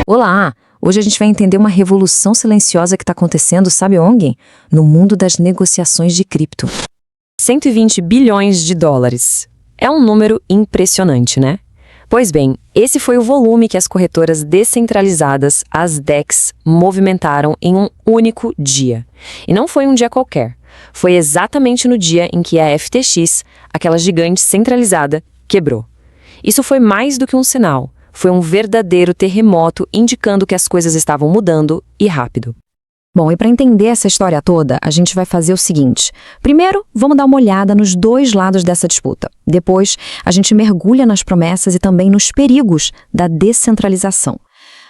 Olá! Hoje a gente vai entender uma revolução silenciosa que está acontecendo, sabe onde? No mundo das negociações de cripto. 120 bilhões de dólares. É um número impressionante, né? Pois bem, esse foi o volume que as corretoras descentralizadas, as DEX, movimentaram em um único dia. E não foi um dia qualquer. Foi exatamente no dia em que a FTX, aquela gigante centralizada, quebrou. Isso foi mais do que um sinal. Foi um verdadeiro terremoto indicando que as coisas estavam mudando e rápido. Bom, e para entender essa história toda, a gente vai fazer o seguinte. Primeiro, vamos dar uma olhada nos dois lados dessa disputa. Depois, a gente mergulha nas promessas e também nos perigos da descentralização.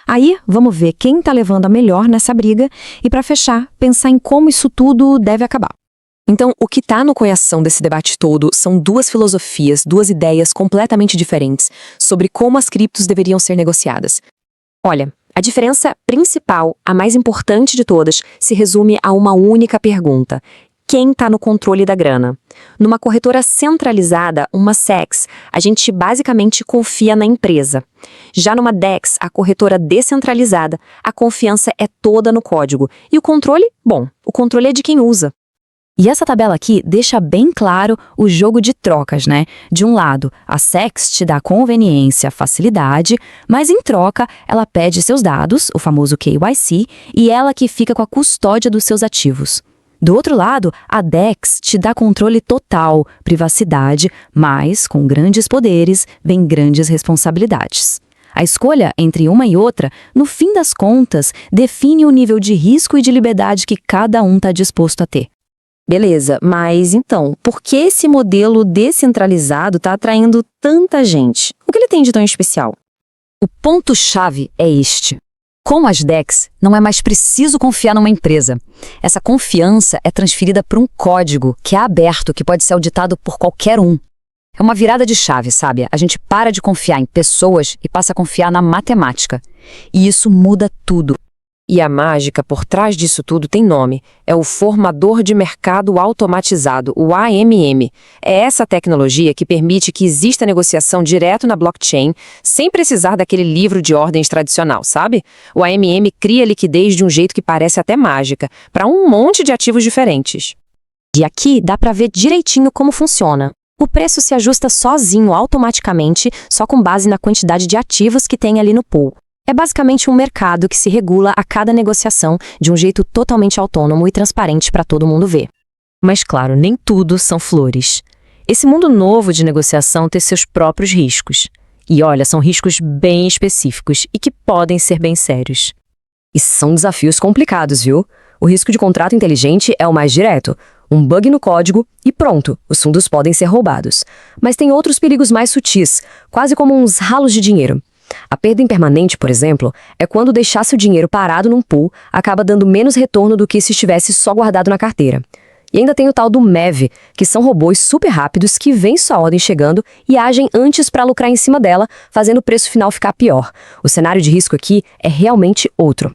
Aí, vamos ver quem está levando a melhor nessa briga e, para fechar, pensar em como isso tudo deve acabar. Então, o que está no coração desse debate todo são duas filosofias, duas ideias completamente diferentes sobre como as criptos deveriam ser negociadas. Olha, a diferença principal, a mais importante de todas, se resume a uma única pergunta. Quem está no controle da grana? Numa corretora centralizada, uma SEX, a gente basicamente confia na empresa. Já numa DEX, a corretora descentralizada, a confiança é toda no código. E o controle? Bom, o controle é de quem usa. E essa tabela aqui deixa bem claro o jogo de trocas, né? De um lado, a SEX te dá conveniência, facilidade, mas em troca, ela pede seus dados, o famoso KYC, e ela que fica com a custódia dos seus ativos. Do outro lado, a DEX te dá controle total, privacidade, mas com grandes poderes vem grandes responsabilidades. A escolha entre uma e outra, no fim das contas, define o nível de risco e de liberdade que cada um está disposto a ter. Beleza, mas então, por que esse modelo descentralizado está atraindo tanta gente? O que ele tem de tão especial? O ponto-chave é este. Com as DEX, não é mais preciso confiar numa empresa. Essa confiança é transferida para um código que é aberto, que pode ser auditado por qualquer um. É uma virada de chave, sabe? A gente para de confiar em pessoas e passa a confiar na matemática. E isso muda tudo. E a mágica por trás disso tudo tem nome. É o Formador de Mercado Automatizado, o AMM. É essa tecnologia que permite que exista negociação direto na blockchain, sem precisar daquele livro de ordens tradicional, sabe? O AMM cria liquidez de um jeito que parece até mágica, para um monte de ativos diferentes. E aqui dá para ver direitinho como funciona. O preço se ajusta sozinho, automaticamente, só com base na quantidade de ativos que tem ali no pool. É basicamente um mercado que se regula a cada negociação de um jeito totalmente autônomo e transparente para todo mundo ver. Mas claro, nem tudo são flores. Esse mundo novo de negociação tem seus próprios riscos. E olha, são riscos bem específicos e que podem ser bem sérios. E são desafios complicados, viu? O risco de contrato inteligente é o mais direto. Um bug no código e pronto, os fundos podem ser roubados. Mas tem outros perigos mais sutis, quase como uns ralos de dinheiro. A perda impermanente, por exemplo, é quando deixar seu dinheiro parado num pool acaba dando menos retorno do que se estivesse só guardado na carteira. E ainda tem o tal do MEV, que são robôs super rápidos que veem sua ordem chegando e agem antes para lucrar em cima dela, fazendo o preço final ficar pior. O cenário de risco aqui é realmente outro.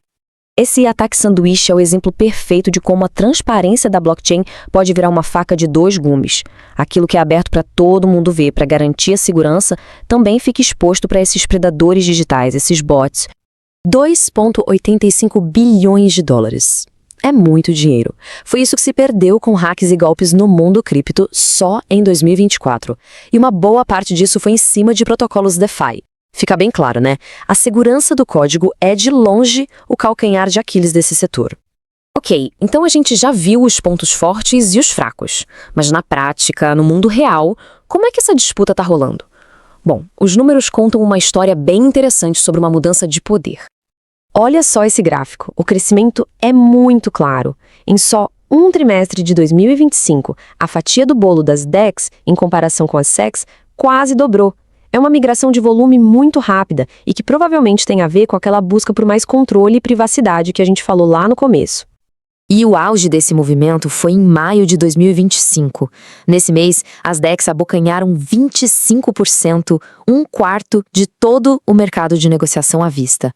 Esse ataque sanduíche é o exemplo perfeito de como a transparência da blockchain pode virar uma faca de dois gumes. Aquilo que é aberto para todo mundo ver, para garantir a segurança, também fica exposto para esses predadores digitais, esses bots. 2,85 bilhões de dólares. É muito dinheiro. Foi isso que se perdeu com hacks e golpes no mundo cripto só em 2024. E uma boa parte disso foi em cima de protocolos DeFi. Fica bem claro, né? A segurança do código é de longe o calcanhar de Aquiles desse setor. Ok, então a gente já viu os pontos fortes e os fracos. Mas na prática, no mundo real, como é que essa disputa está rolando? Bom, os números contam uma história bem interessante sobre uma mudança de poder. Olha só esse gráfico, o crescimento é muito claro. Em só um trimestre de 2025, a fatia do bolo das DEX, em comparação com as SEX, quase dobrou. É uma migração de volume muito rápida e que provavelmente tem a ver com aquela busca por mais controle e privacidade que a gente falou lá no começo. E o auge desse movimento foi em maio de 2025. Nesse mês, as DEX abocanharam 25%, um quarto de todo o mercado de negociação à vista.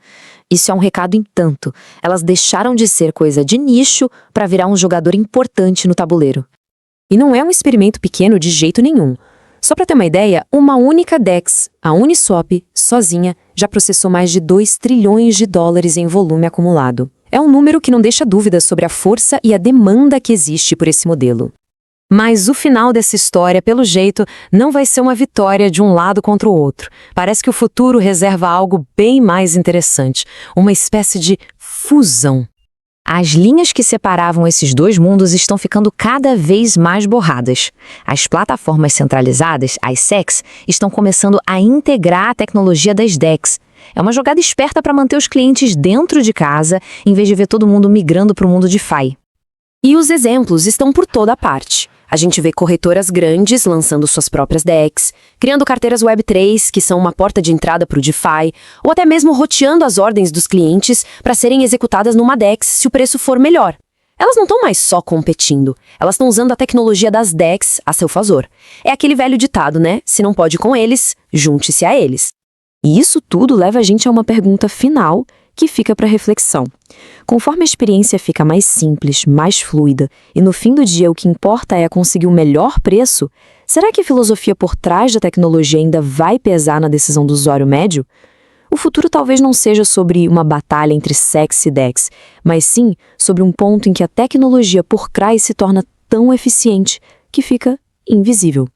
Isso é um recado em tanto. Elas deixaram de ser coisa de nicho para virar um jogador importante no tabuleiro. E não é um experimento pequeno de jeito nenhum. Só para ter uma ideia, uma única DEX, a Uniswap, sozinha, já processou mais de 2 trilhões de dólares em volume acumulado. É um número que não deixa dúvidas sobre a força e a demanda que existe por esse modelo. Mas o final dessa história, pelo jeito, não vai ser uma vitória de um lado contra o outro. Parece que o futuro reserva algo bem mais interessante, uma espécie de fusão. As linhas que separavam esses dois mundos estão ficando cada vez mais borradas. As plataformas centralizadas, as SECs, estão começando a integrar a tecnologia das DECs. É uma jogada esperta para manter os clientes dentro de casa, em vez de ver todo mundo migrando para o mundo DeFi. E os exemplos estão por toda parte. A gente vê corretoras grandes lançando suas próprias DECs, criando carteiras Web3, que são uma porta de entrada para o DeFi, ou até mesmo roteando as ordens dos clientes para serem executadas numa DEX se o preço for melhor. Elas não estão mais só competindo, elas estão usando a tecnologia das DEX a seu favor. É aquele velho ditado, né? Se não pode com eles, junte-se a eles. E isso tudo leva a gente a uma pergunta final que fica para reflexão. Conforme a experiência fica mais simples, mais fluida, e no fim do dia o que importa é conseguir o melhor preço, será que a filosofia por trás da tecnologia ainda vai pesar na decisão do usuário médio? O futuro talvez não seja sobre uma batalha entre SECs e DEX, mas sim sobre um ponto em que a tecnologia por trás se torna tão eficiente que fica invisível.